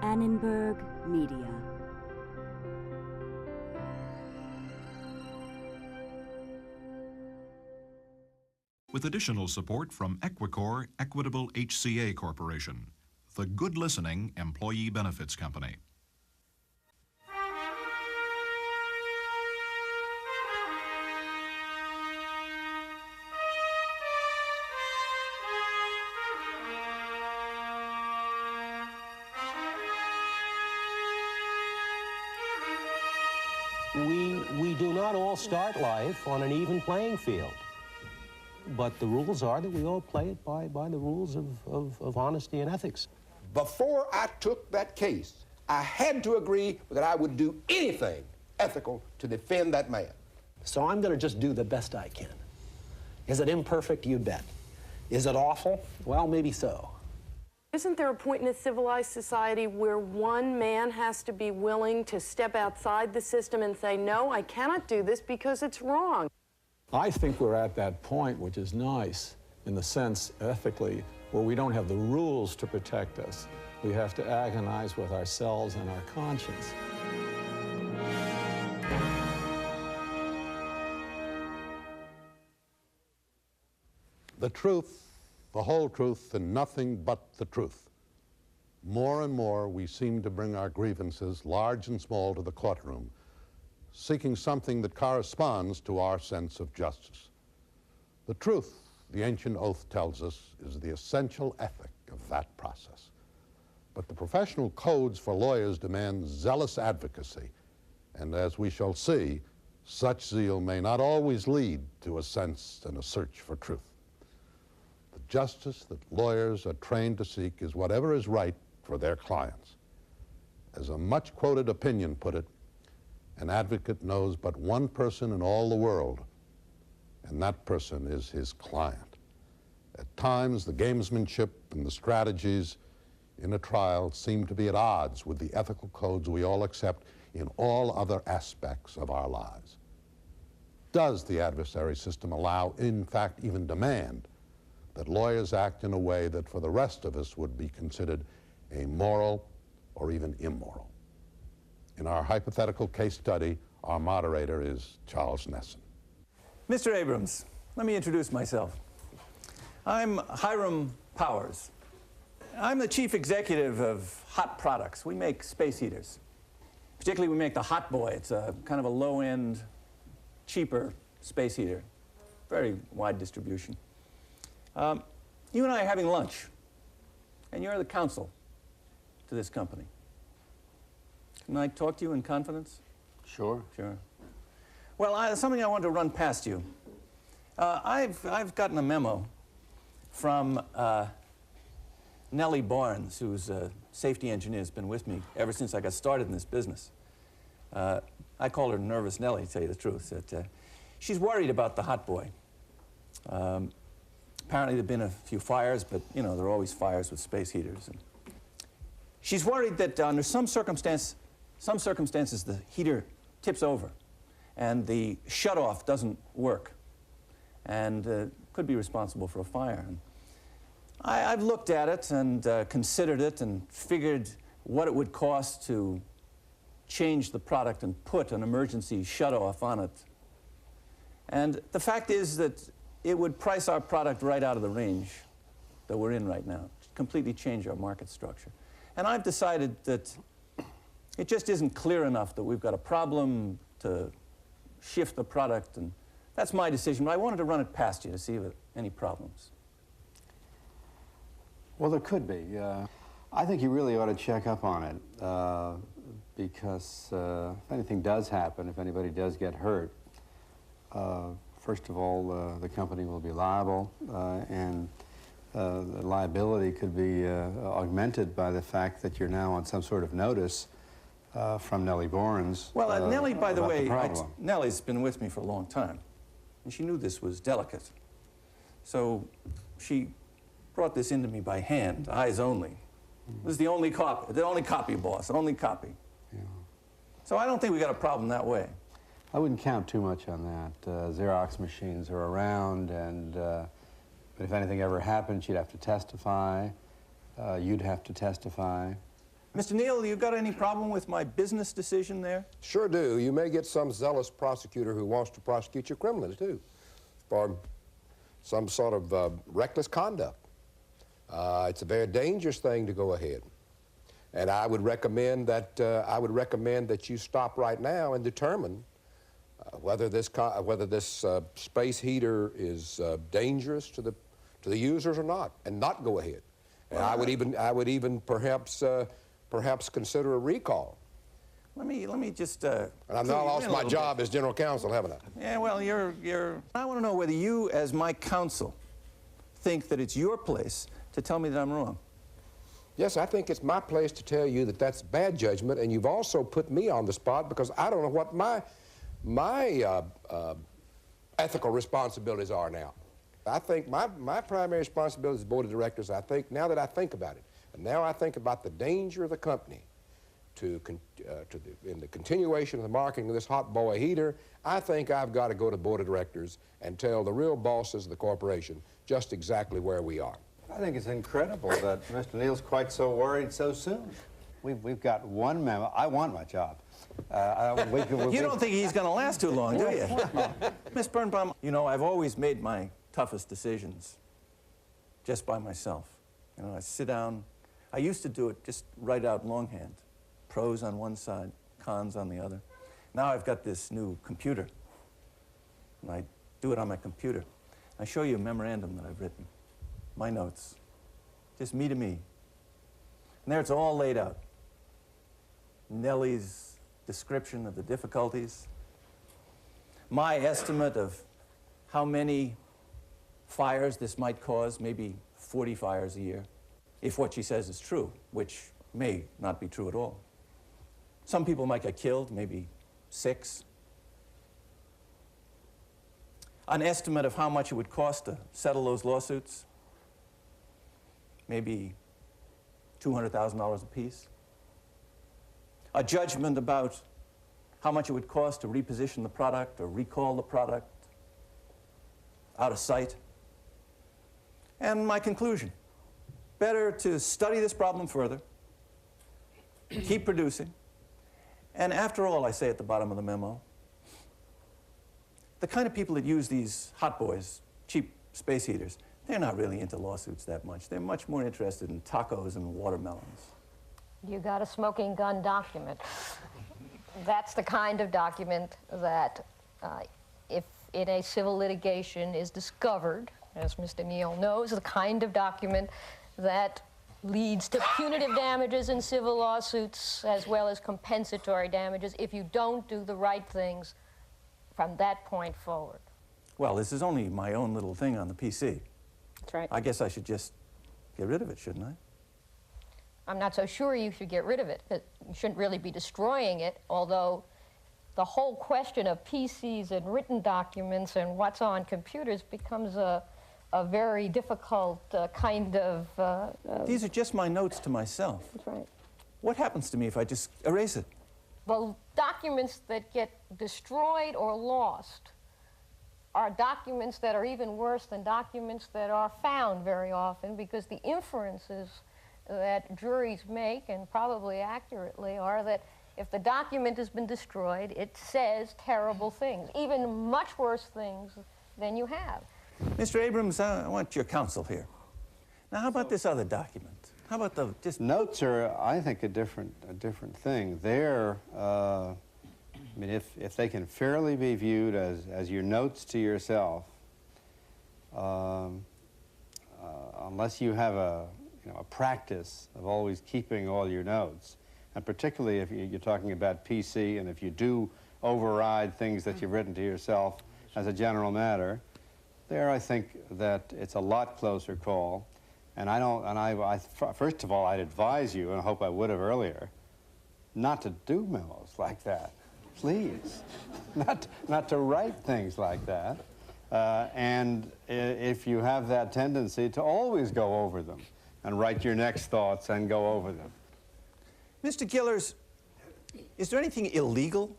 Annenberg Media. With additional support from Equicor Equitable HCA Corporation, the Good Listening Employee Benefits Company. We do not all start life on an even playing field. But the rules are that we all play it by the rules of honesty and ethics. Before I took that case, I had to agree that I would do anything ethical to defend that man. So I'm going to just do the best I can. Is it imperfect? You bet. Is it awful? Well, maybe so. Isn't there a point in a civilized society where one man has to be willing to step outside the system and say, no, I cannot do this because it's wrong? I think we're at that point, which is nice in the sense, ethically, where we don't have the rules to protect us. We have to agonize with ourselves and our conscience. The truth, the whole truth, and nothing but the truth. More and more, we seem to bring our grievances, large and small, to the courtroom, seeking something that corresponds to our sense of justice. The truth, the ancient oath tells us, is the essential ethic of that process. But the professional codes for lawyers demand zealous advocacy, and as we shall see, such zeal may not always lead to a sense and a search for truth. The justice that lawyers are trained to seek is whatever is right for their clients. As a much-quoted opinion put it, an advocate knows but one person in all the world, and that person is his client. At times, the gamesmanship and the strategies in a trial seem to be at odds with the ethical codes we all accept in all other aspects of our lives. Does the adversary system allow, in fact, even demand, that lawyers act in a way that for the rest of us would be considered amoral or even immoral? In our hypothetical case study, our moderator is Charles Nesson. Mr. Abrams, let me introduce myself. I'm Hiram Powers. I'm the chief executive of Hot Products. We make space heaters. Particularly, we make the Hot Boy. It's a kind of a low-end, cheaper space heater. Very wide distribution. You and I are having lunch, and you're the counsel to this company. Can I talk to you in confidence? Sure. Sure. Well, something I wanted to run past you. I've gotten a memo from Nellie Barnes, who's a safety engineer, has been with me ever since I got started in this business. I call her Nervous Nellie, to tell you the truth. That, she's worried about the Hot Boy. Apparently, there have been a few fires, but, you know, there are always fires with space heaters. And she's worried that under some circumstances, the heater tips over, and the shutoff doesn't work, and could be responsible for a fire. And I've looked at it and considered it and figured what it would cost to change the product and put an emergency shutoff on it. And the fact is that it would price our product right out of the range that we're in right now, completely change our market structure. And I've decided that it just isn't clear enough that we've got a problem to shift the product, and that's my decision. But I wanted to run it past you to see if there are any problems. Well, there could be. I think you really ought to check up on it because if anything does happen, if anybody does get hurt, first of all, the company will be liable, and the liability could be augmented by the fact that you're now on some sort of notice from Nellie Barnes. Well, Nellie, by the way, Nellie's been with me for a long time, and she knew this was delicate. So she brought this into me by hand, eyes only. This is the only copy, boss, only copy. Yeah. So I don't think we got a problem that way. I wouldn't count too much on that. Xerox machines are around, and but if anything ever happened, she'd have to testify. You'd have to testify. Mr. Neal, you got any problem with my business decision there? Sure do. You may get some zealous prosecutor who wants to prosecute you criminally, too, for some sort of reckless conduct. It's a very dangerous thing to go ahead. And I would recommend that you stop right now and determine whether this space heater is dangerous to the users or not, and not go ahead. And I would even perhaps consider a recall. Let me just. And I've now lost my job as general counsel, haven't I? Yeah, well, I want to know whether you, as my counsel, think that it's your place to tell me that I'm wrong. Yes, I think it's my place to tell you that that's bad judgment, and you've also put me on the spot because I don't know what my ethical responsibilities are now. I think my primary responsibility as board of directors, I think, now that I think about it, and now I think about the danger of the company in the continuation of the marketing of this hot boy heater, I think I've got to go to board of directors and tell the real bosses of the corporation just exactly where we are. I think it's incredible that Mr. Neal's quite so worried so soon. We've got one memo. I want my job. You don't think he's going to last too long, do you? Miss Birnbaum, you know, I've always made my toughest decisions just by myself. You know, I sit down. I used to do it just write out longhand. Pros on one side, cons on the other. Now I've got this new computer, and I do it on my computer. I show you a memorandum that I've written, my notes, just me to me. And there it's all laid out. Nellie's description of the difficulties, my estimate of how many fires this might cause, maybe 40 fires a year, if what she says is true, which may not be true at all. Some people might get killed, maybe 6. An estimate of how much it would cost to settle those lawsuits, maybe $200,000 apiece. A judgment about how much it would cost to reposition the product or recall the product out of sight. And my conclusion, better to study this problem further, keep producing, and after all, I say at the bottom of the memo, the kind of people that use these hot boys, cheap space heaters, they're not really into lawsuits that much. They're much more interested in tacos and watermelons. You got a smoking gun document. That's the kind of document that, if in a civil litigation is discovered, as Mr. Neal knows, the kind of document that leads to punitive damages in civil lawsuits as well as compensatory damages if you don't do the right things from that point forward. Well, this is only my own little thing on the PC. That's right. I guess I should just get rid of it, shouldn't I? I'm not so sure you should get rid of it. You shouldn't really be destroying it, although the whole question of PCs and written documents and what's on computers becomes a very difficult kind of... These are just my notes to myself. That's right. What happens to me if I just erase it? Well, documents that get destroyed or lost are documents that are even worse than documents that are found very often, because the inferences that juries make, and probably accurately, are that if the document has been destroyed, it says terrible things, even much worse things than you have. Mr. Abrams, I want your counsel here. Now, how about this other document? How about the just... Notes are, I think, a different thing. They're, I mean, if they can fairly be viewed as your notes to yourself, unless you have a practice of always keeping all your notes, and particularly if you're talking about PC, and if you do override things that you've written to yourself as a general matter, there I think that it's a lot closer call. And first of all, I'd advise you, and I hope I would have earlier, not to do memos like that, please. Not to write things like that. And if you have that tendency, to always go over them and write your next thoughts and go over them. Mr. Gillers, is there anything illegal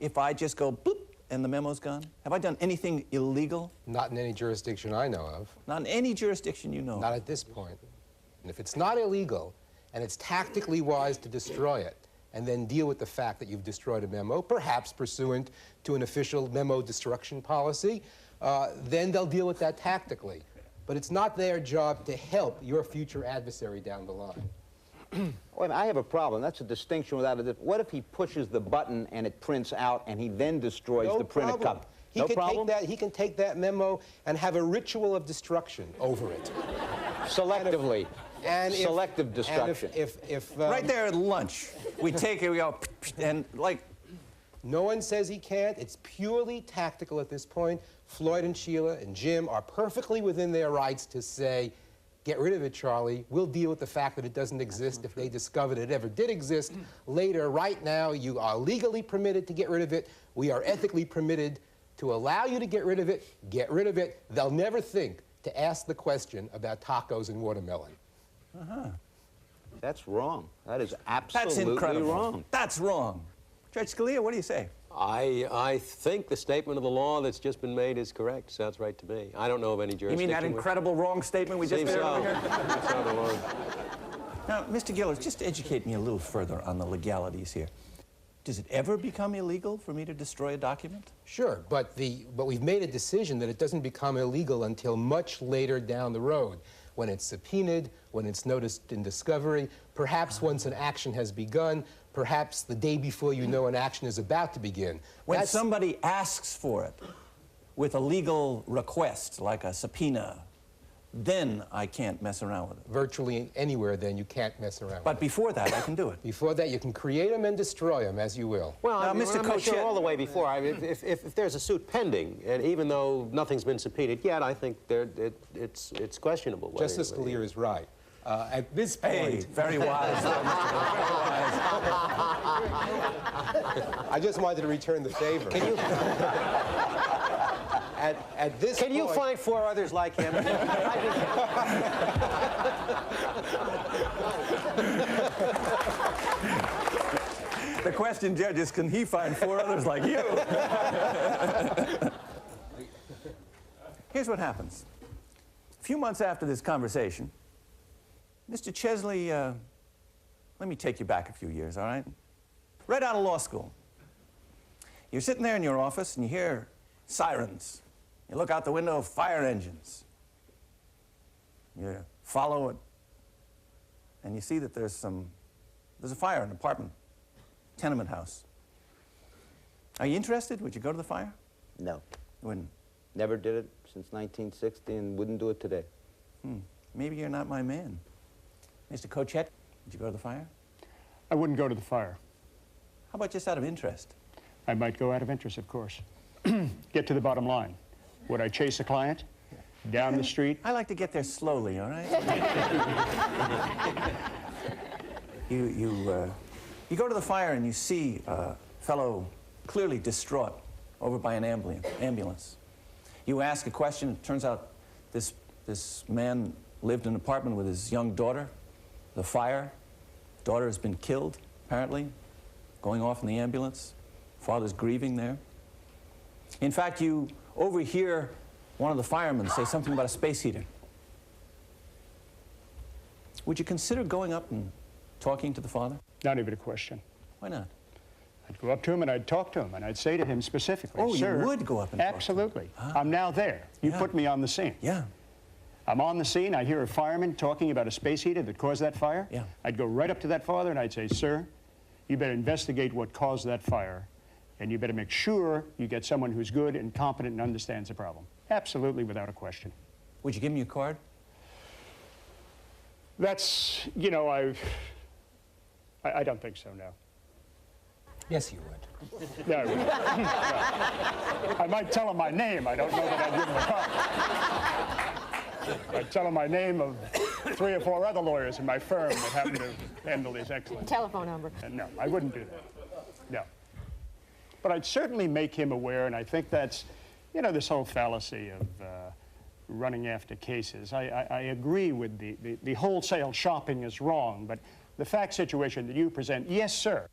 if I just go bloop and the memo's gone? Have I done anything illegal? Not in any jurisdiction I know of. Not in any jurisdiction you know of? Not at this point. And if it's not illegal, and it's tactically wise to destroy it and then deal with the fact that you've destroyed a memo, perhaps pursuant to an official memo destruction policy, then they'll deal with that tactically. But it's not their job to help your future adversary down the line. Well, I have a problem. That's a distinction without a difference. What if he pushes the button and it prints out and he then destroys the printed copy? No problem? He can take that memo and have a ritual of destruction over it. Selectively. And selective destruction. Right there at lunch, we take it, we go, and like... No one says he can't. It's purely tactical at this point. Floyd and Sheila and Jim are perfectly within their rights to say, get rid of it, Charlie. We'll deal with the fact that it doesn't exist if they discovered it ever did exist. Later, right now, you are legally permitted to get rid of it. We are ethically permitted to allow you to get rid of it. Get rid of it. They'll never think to ask the question about tacos and watermelon. That's wrong. That is absolutely That's incredible. wrong. That's wrong. Judge Scalia, what do you say? I think the statement of the law that's just been made is correct. Sounds right to me. I don't know of any jurisdiction. You mean that incredible wrong statement we just made earlier? Now, Mr. Gillers, just educate me a little further on the legalities here. Does it ever become illegal for me to destroy a document? Sure, but we've made a decision that it doesn't become illegal until much later down the road, when it's subpoenaed, when it's noticed in discovery, perhaps once an action has begun, perhaps the day before you know an action is about to begin. When somebody asks for it with a legal request, like a subpoena, then I can't mess around with it. Virtually anywhere, then, you can't mess around with it. But before that, I can do it. Before that, you can create them and destroy them, as you will. Well, now, Mr. I'm Coach, sure all the way before. I mean, if there's a suit pending, and even though nothing's been subpoenaed yet, I think it's questionable. Justice Scalia is right. At this point... Hey, very wise. Very wise. I just wanted to return the favor. Can you... At this Can you point... find 4 others like him? The question, Judge, is can he find 4 others like you? Here's what happens. A few months after this conversation, Mr. Chesley, let me take you back a few years, all right? Right out of law school. You're sitting there in your office and you hear sirens. You look out the window, fire engines. You follow it, and you see that there's a fire in an apartment, tenement house. Are you interested? Would you go to the fire? No. You wouldn't? Never did it since 1960 and wouldn't do it today. Maybe you're not my man. Mr. Cochette, would you go to the fire? I wouldn't go to the fire. How about just out of interest? I might go out of interest, of course. Get to the bottom line. Would I chase a client down the street? I like to get there slowly, all right? You go to the fire and you see a fellow clearly distraught over by an ambulance. You ask a question, it turns out this man lived in an apartment with his young daughter. The fire, daughter has been killed, apparently, going off in the ambulance. Father's grieving there. In fact, you overhear one of the firemen say something about a space heater. Would you consider going up and talking to the father? Not even a question. Why not? I'd go up to him and I'd talk to him and I'd say to him specifically, oh, Sir, you would go up and talk absolutely. To him. I'm now there. You put me on the scene. Yeah. I'm on the scene. I hear a fireman talking about a space heater that caused that fire. Yeah. I'd go right up to that father and I'd say, Sir, you better investigate what caused that fire, and you better make sure you get someone who's good and competent and understands the problem. Absolutely, without a question. Would you give me a card? That's, you know, I don't think so, no. Yes, you would. No, I wouldn't. No. I might tell him my name. I don't know that I'd give him a card. I'd tell him my name of 3 or 4 other lawyers in my firm that happen to handle these excellent. Telephone number. No, I wouldn't do that. No. But I'd certainly make him aware, and I think that's, you know, this whole fallacy of running after cases. I agree with the wholesale shopping is wrong, but the fact situation that you present, yes, sir.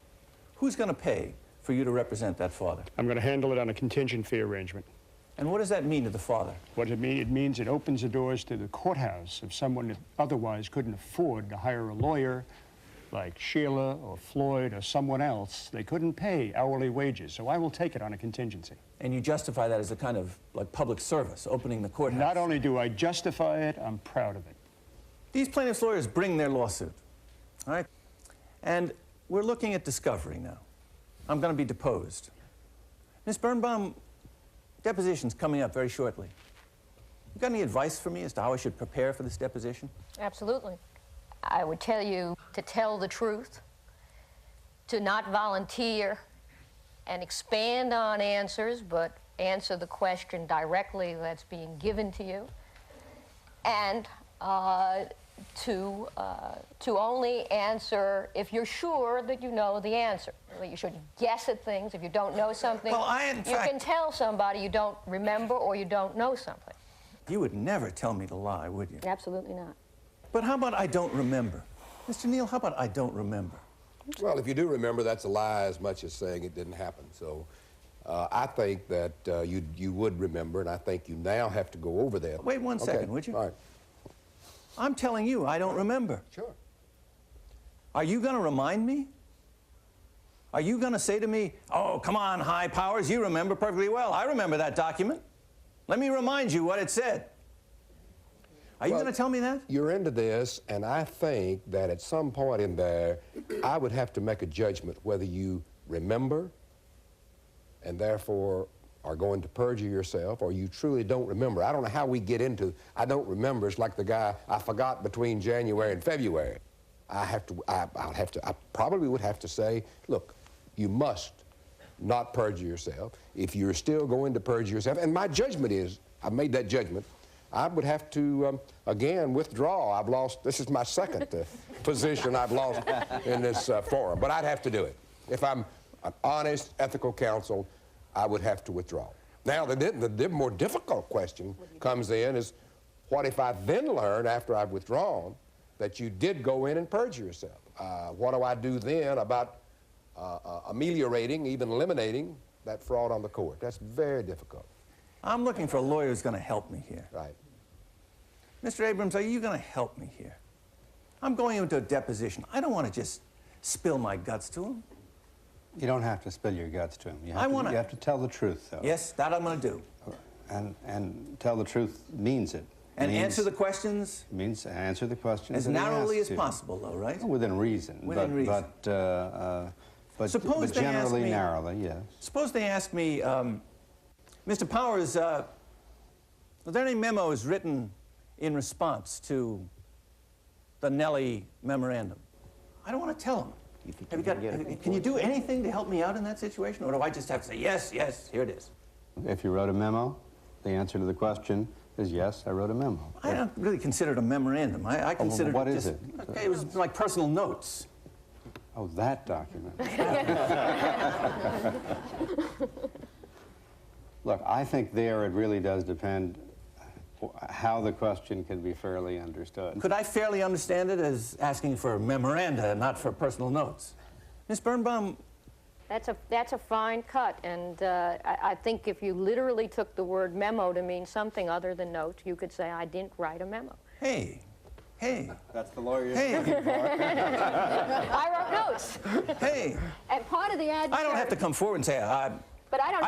Who's going to pay for you to represent that father? I'm going to handle it on a contingent fee arrangement. And what does that mean to the father? What does it mean? It means it opens the doors to the courthouse if someone that otherwise couldn't afford to hire a lawyer like Sheila or Floyd or someone else, they couldn't pay hourly wages, so I will take it on a contingency. And you justify that as a kind of like public service, opening the courthouse. Not only do I justify it, I'm proud of it. These plaintiffs' lawyers bring their lawsuit, all right? And we're looking at discovery now. I'm going to be deposed. Ms. Birnbaum, deposition's coming up very shortly. You got any advice for me as to how I should prepare for this deposition? Absolutely. I would tell you to tell the truth, to not volunteer and expand on answers, but answer the question directly that's being given to you, and to only answer if you're sure that you know the answer. You shouldn't guess at things. If you don't know something, Well, you can tell somebody you don't remember or you don't know something. You would never tell me to lie, would you? Absolutely not. But how about I don't remember? Mr. Neal, how about I don't remember? Well, if you do remember, that's a lie as much as saying it didn't happen. So I think that you would remember, and I think you now have to go over that. Wait one second, would you? All right. I'm telling you, I don't remember. Sure. Are you going to remind me? Are you going to say to me, oh, come on, high powers, you remember perfectly well. I remember that document. Let me remind you what it said. Are you going to tell me that? You're into this, and I think that at some point in there, I would have to make a judgment whether you remember and therefore are going to perjure yourself, or you truly don't remember. I don't know how we get into, I don't remember. It's like the guy, I forgot between January and February. I probably would have to say, look, you must not perjure yourself. If you're still going to perjure yourself, and my judgment is, I've made that judgment, I would have to, again, withdraw. I've lost, this is my second position I've lost in this forum, but I'd have to do it. If I'm an honest, ethical counsel, I would have to withdraw. Now, the more difficult question comes in is, what if I then learn, after I've withdrawn, that you did go in and perjure yourself? What do I do then about ameliorating, even eliminating that fraud on the court? That's very difficult. I'm looking for a lawyer who's going to help me here. Right. Mr. Abrams, are you going to help me here? I'm going into a deposition. I don't want to just spill my guts to him. You don't have to spill your guts to him. You I want to. You have to tell the truth, though. Yes, that I'm going to do. And tell the truth means it. And answer the questions? Means answer the questions as narrowly as possible, though, right? Within reason. Within reason. But generally narrowly, yes. Suppose they ask me, Mr. Powers, are there any memos written in response to the Nellie memorandum? I don't want to tell them. Can you do anything to help me out in that situation? Or do I just have to say, yes, yes, here it is? If you wrote a memo, the answer to the question is yes, I wrote a memo. I don't really consider it a memorandum. I consider what it is just, it? Okay, it was like personal notes. Oh, that document. Look, I think there it really does depend how the question can be fairly understood. Could I fairly understand it as asking for memoranda, not for personal notes? Ms. Birnbaum? That's a fine cut, and I think if you literally took the word memo to mean something other than notes, you could say, I didn't write a memo. Hey. That's the lawyer you're hey. looking for. I wrote notes. Hey. And part of the adversary... I don't have to come forward and say, I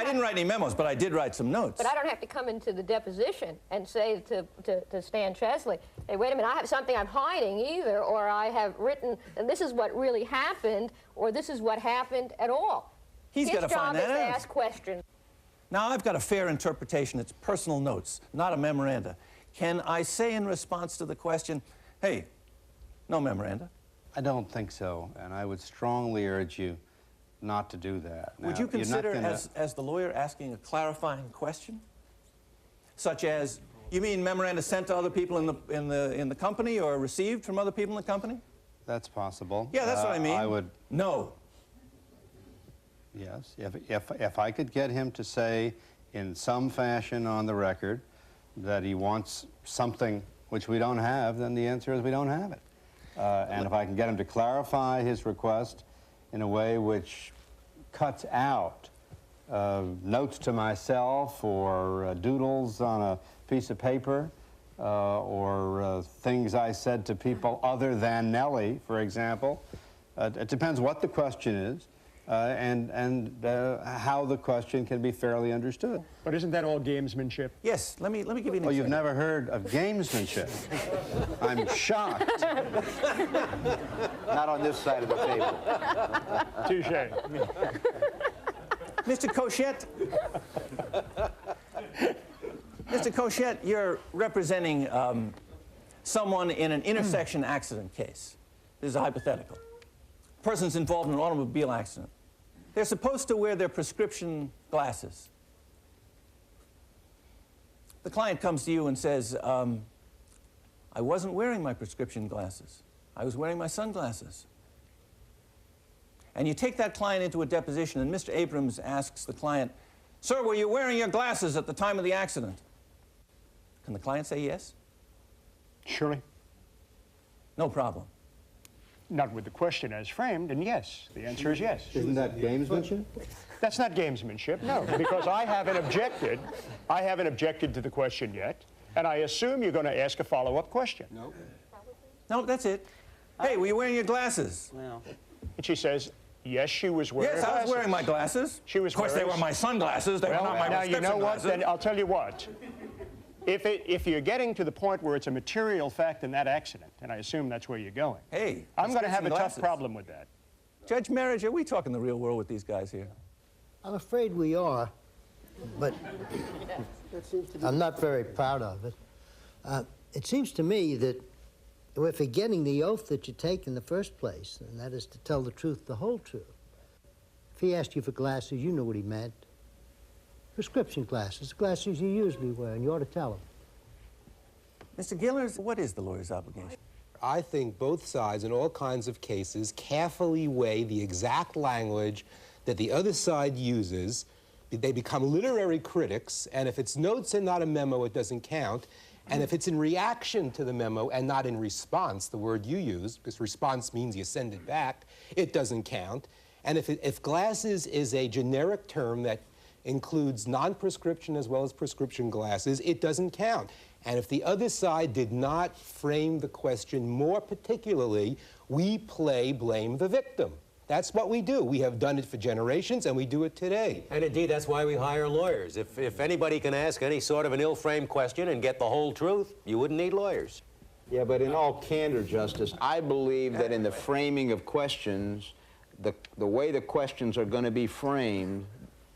didn't write any memos, but I did write some notes. But I don't have to come into the deposition and say to Stan Chesley, hey, wait a minute, I have something I'm hiding either, or I have written, and this is what really happened, or this is what happened at all. He's got to find that out. His job is to ask questions. Now, I've got a fair interpretation. It's personal notes, not a memoranda. Can I say in response to the question, hey, no memoranda? I don't think so, and I would strongly urge you not to do that. Would you consider, as the lawyer, asking a clarifying question? Such as, you mean memoranda sent to other people in the company or received from other people in the company? That's possible. Yeah, that's what I mean. I would... No. Yes, if I could get him to say in some fashion on the record that he wants something which we don't have, then the answer is we don't have it. And if I can get him to clarify his request in a way which cuts out notes to myself or doodles on a piece of paper or things I said to people other than Nellie, for example, It depends what the question is and how the question can be fairly understood. But isn't that all gamesmanship? Yes, let me give you an example. Oh, you've never heard of gamesmanship? I'm shocked. Not on this side of the table. Touche. Mr. Cochette, Mr. Cochette, you're representing someone in an intersection accident case. This is a hypothetical. Person's involved in an automobile accident. They're supposed to wear their prescription glasses. The client comes to you and says, I wasn't wearing my prescription glasses. I was wearing my sunglasses. And you take that client into a deposition, and Mr. Abrams asks the client, sir, were you wearing your glasses at the time of the accident? Can the client say yes? Surely. No problem. Not with the question as framed, and yes. The answer is yes. Isn't that gamesmanship? That's not gamesmanship, no, because I haven't objected. I haven't objected to the question yet, and I assume you're going to ask a follow-up question. No. No, that's it. Hey, were you wearing your glasses? Well. And she says, yes, she was wearing Yes, glasses. I was wearing my glasses. She was Of course, they were my sunglasses. They were not my now prescription you know what? glasses. Then I'll tell you what. If you're getting to the point where it's a material fact in that accident, and I assume that's where you're going, hey, I'm going to have a glasses. tough problem with that. Judge Merhige, are we talking the real world with these guys here? I'm afraid we are, but I'm not very proud of it. It seems to me that we're forgetting the oath that you take in the first place, and that is to tell the truth, the whole truth. If he asked you for glasses, you know what he meant. Prescription glasses, the glasses you usually wear, and you ought to tell him. Mr. Gillers, what is the lawyer's obligation? I think both sides in all kinds of cases carefully weigh the exact language that the other side uses. They become literary critics, and if it's notes and not a memo, it doesn't count. And if it's in reaction to the memo and not in response, the word you used, because response means you send it back, it doesn't count. And if glasses is a generic term that includes non-prescription as well as prescription glasses, it doesn't count. And if the other side did not frame the question more particularly, we play blame the victim. That's what we do. We have done it for generations, and we do it today. And indeed, that's why we hire lawyers. If anybody can ask any sort of an ill-framed question and get the whole truth, you wouldn't need lawyers. Yeah, but in all candor, Justice, I believe that in the framing of questions, the way the questions are going to be framed,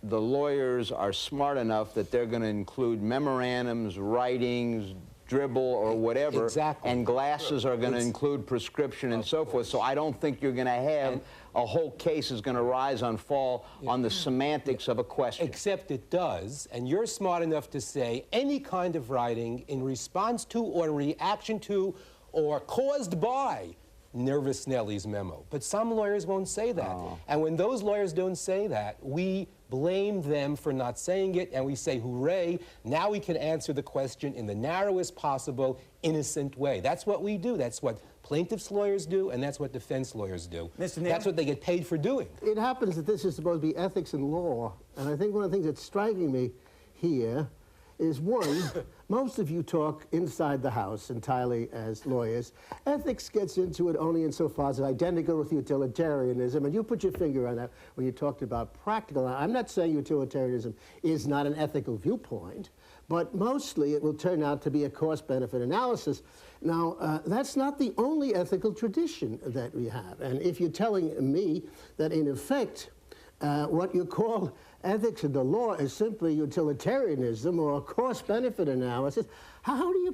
the lawyers are smart enough that they're going to include memorandums, writings, dribble, or whatever. Exactly. And glasses are going to include prescription and so forth. So I don't think you're going to have a whole case is going to rise and fall on the semantics of a question. Except it does, and you're smart enough to say any kind of writing in response to or reaction to or caused by Nervous Nellie's memo. But some lawyers won't say that. Oh. And when those lawyers don't say that, we blame them for not saying it, and we say, hooray, now we can answer the question in the narrowest possible, innocent way. That's what we do. That's what plaintiffs' lawyers do, and that's what defense lawyers do. Mr. Neal? That's what they get paid for doing. It happens that this is supposed to be ethics and law, and I think one of the things that's striking me here is, one, most of you talk inside the house entirely as lawyers. Ethics gets into it only insofar as it's identical with utilitarianism, and you put your finger on that when you talked about practical. I'm not saying utilitarianism is not an ethical viewpoint, but mostly it will turn out to be a cost-benefit analysis. Now, that's not the only ethical tradition that we have, and if you're telling me that, in effect, what you call ethics in the law is simply utilitarianism or a cost-benefit analysis, how do you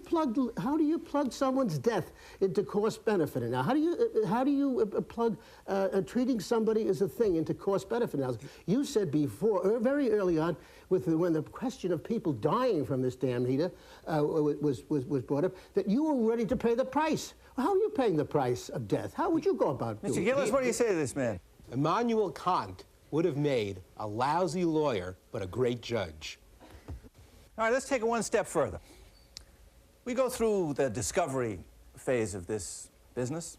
plug someone's death into cost-benefit analysis? How do you plug treating somebody as a thing into cost-benefit analysis? You said before, very early on, when the question of people dying from this damn heater was brought up, that you were ready to pay the price. How are you paying the price of death? How would you go about doing it? Mr. Gillis, what do you say to this man? Immanuel Kant would have made a lousy lawyer, but a great judge. All right, let's take it one step further. We go through the discovery phase of this business,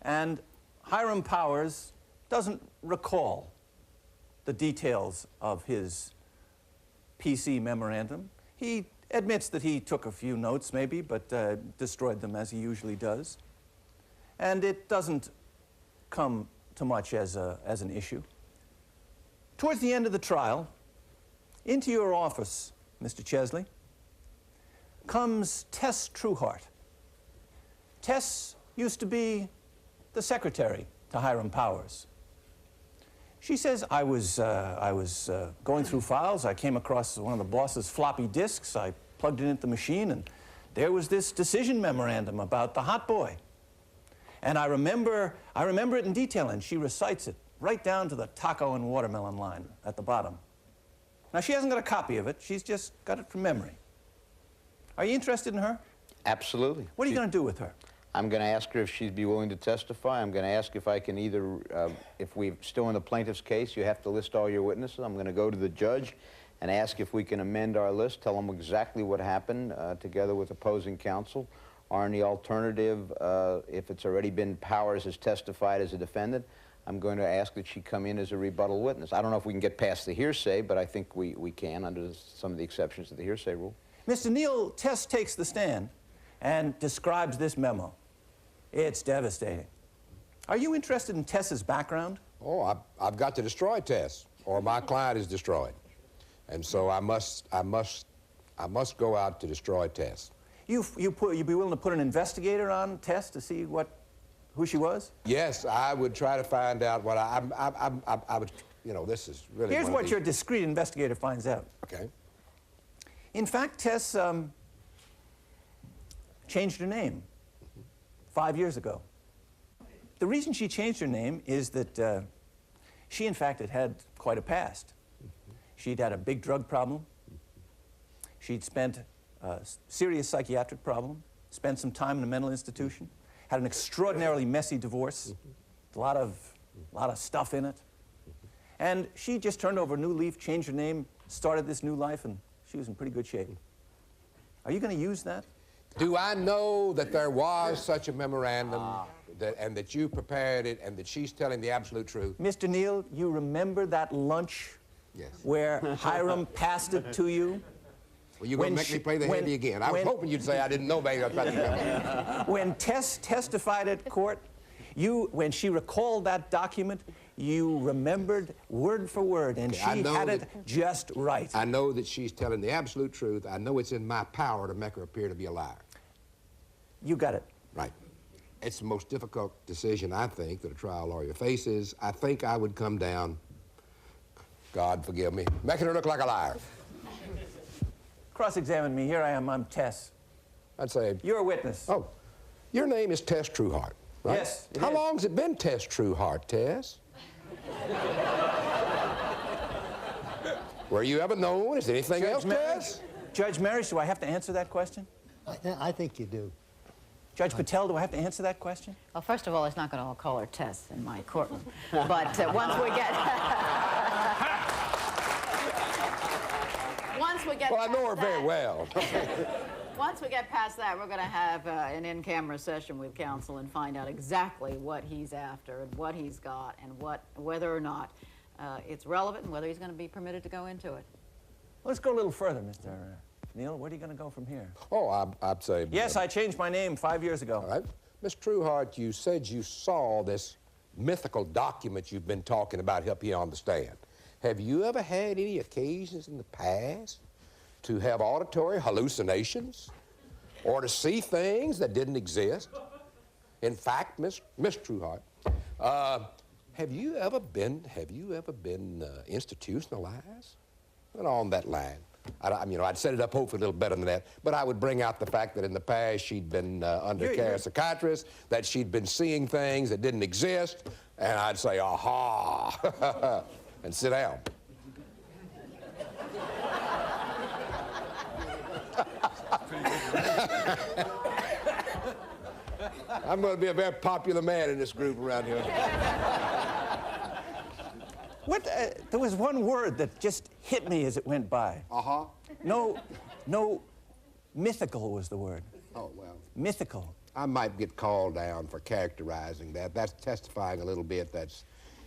and Hiram Powers doesn't recall the details of his PC memorandum. He admits that he took a few notes, maybe, but destroyed them as he usually does. And it doesn't come to much as an issue. Towards the end of the trial, into your office, Mr. Chesley, comes Tess Trueheart. Tess used to be the secretary to Hiram Powers. She says, I was going through files. I came across one of the boss's floppy disks. I plugged it into the machine, and there was this decision memorandum about the hot boy. And I remember it in detail, and she recites it right down to the taco and watermelon line at the bottom. Now, she hasn't got a copy of it. She's just got it from memory. Are you interested in her? Absolutely. What are you going to do with her? I'm going to ask her if she'd be willing to testify. I'm going to ask if I can either, if we're still in the plaintiff's case, you have to list all your witnesses. I'm going to go to the judge and ask if we can amend our list, tell them exactly what happened together with opposing counsel. Or in the alternative, if it's already been Powers has testified as a defendant, I'm going to ask that she come in as a rebuttal witness. I don't know if we can get past the hearsay, but I think we can under some of the exceptions to the hearsay rule. Mr. Neal, Tess takes the stand and describes this memo. It's devastating. Are you interested in Tess's background? Oh, I've got to destroy Tess, or my client is destroyed. And so I must go out to destroy Tess. You'd be willing to put an investigator on Tess to see who she was? Yes, I would try to find out what I would, you know, this is really Here's what your discreet investigator finds out. Okay. In fact, Tess changed her name 5 years ago. The reason she changed her name is that she, in fact, had quite a past. She'd had a big drug problem. She'd spent a serious psychiatric problem, spent some time in a mental institution, had an extraordinarily messy divorce, a lot of stuff in it. And she just turned over a new leaf, changed her name, started this new life, and she was in pretty good shape. Are you going to use that? Do I know that there was such a memorandum and that you prepared it and that she's telling the absolute truth? Mr. Neal, you remember that lunch where Hiram passed it to you? Well, you're going to make me play the heavy again. I was hoping you'd say I didn't know about that. When Tess testified at court, when she recalled that document, you remembered word for word, and she had it just right. I know that she's telling the absolute truth. I know it's in my power to make her appear to be a liar. You got it. Right. It's the most difficult decision, I think, that a trial lawyer faces. I think I would come down, God forgive me, making her look like a liar. Cross-examine me. Here I am. I'm Tess. I'd say... You're a witness. Oh, your name is Tess Trueheart, right? Yes, How long's it been Tess Trueheart, Tess? Were you ever known as anything else, Tess? Judge Marriage, do I have to answer that question? I think you do. Judge Patel, do I have to answer that question? Well, first of all, it's not going to all call her Tess in my courtroom. But once we get... Well, I know her very well. Once we get past that, we're going to have an in-camera session with counsel and find out exactly what he's after and what he's got and whether or not it's relevant and whether he's going to be permitted to go into it. Let's go a little further, Mr. Neal. Where are you going to go from here? Oh, I'd say... Yes, I changed my name 5 years ago. All right. Miss Trueheart, you said you saw this mythical document you've been talking about up here on the stand. Have you ever had any occasions in the past to have auditory hallucinations or to see things that didn't exist? In fact, Miss Trueheart, have you ever been institutionalized? And on that line, I'd set it up hopefully a little better than that, but I would bring out the fact that in the past she'd been under care of a psychiatrist, that she'd been seeing things that didn't exist, and I'd say, aha, and sit down. I'm going to be a very popular man in this group around here. There was one word that just hit me as it went by. Uh-huh. No, mythical was the word. Oh, well. Mythical. I might get called down for characterizing that. That's testifying a little bit,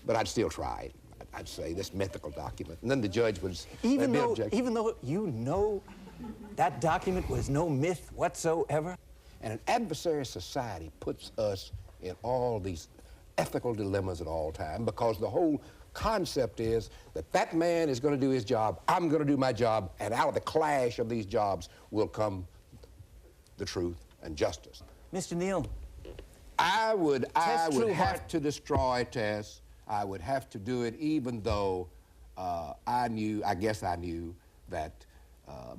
but I'd still try. I'd say this mythical document. And then the judge would even though you know that document was no myth whatsoever? And an adversary society puts us in all these ethical dilemmas at all times, because the whole concept is that that man is going to do his job, I'm going to do my job, and out of the clash of these jobs will come the truth and justice. Mr. Neal. I would have to destroy Tess. I would have to do it even though I guess I knew that,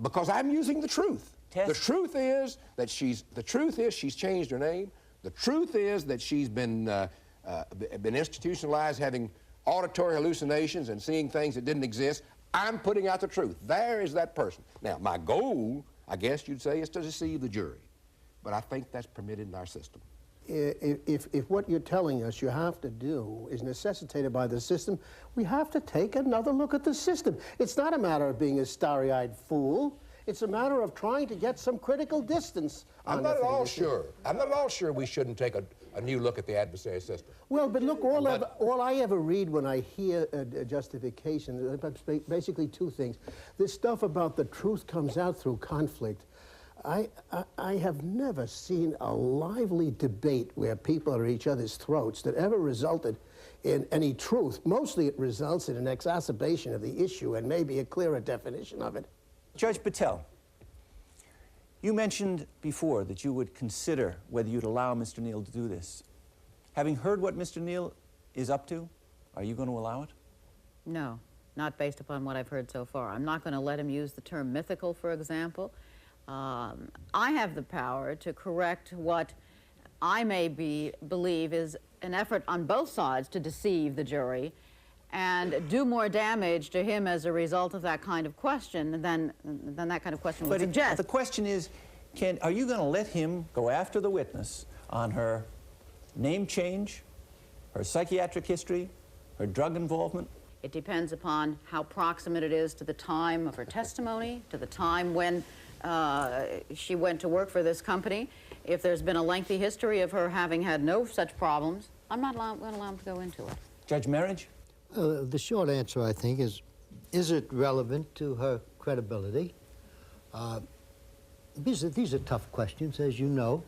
because I'm using the truth. Tess? The truth is she's changed her name. The truth is that she's been institutionalized, having auditory hallucinations and seeing things that didn't exist. I'm putting out the truth. There is that person. Now, my goal, I guess you'd say, is to deceive the jury. But I think that's permitted in our system. If what you're telling us you have to do is necessitated by the system, we have to take another look at the system. It's not a matter of being a starry-eyed fool. It's a matter of trying to get some critical distance. I'm not at all sure. I'm not at all sure we shouldn't take a new look at the adversary system. Well, but look, all I ever read when I hear a justification, basically two things. This stuff about the truth comes out through conflict. I have never seen a lively debate where people are at each other's throats that ever resulted in any truth. Mostly it results in an exacerbation of the issue and maybe a clearer definition of it. Judge Patel, you mentioned before that you would consider whether you'd allow Mr. Neal to do this. Having heard what Mr. Neal is up to, are you going to allow it? No, not based upon what I've heard so far. I'm not going to let him use the term mythical, for example. I have the power to correct what I may believe is an effort on both sides to deceive the jury and do more damage to him as a result of that kind of question than that kind of question would suggest. The question is, are you going to let him go after the witness on her name change, her psychiatric history, her drug involvement? It depends upon how proximate it is to the time of her testimony, to the time when she went to work for this company. If there's been a lengthy history of her having had no such problems, I'm not going to allow him to go into it. Judge Merhige? The short answer, I think, is it relevant to her credibility? These are tough questions, as you know.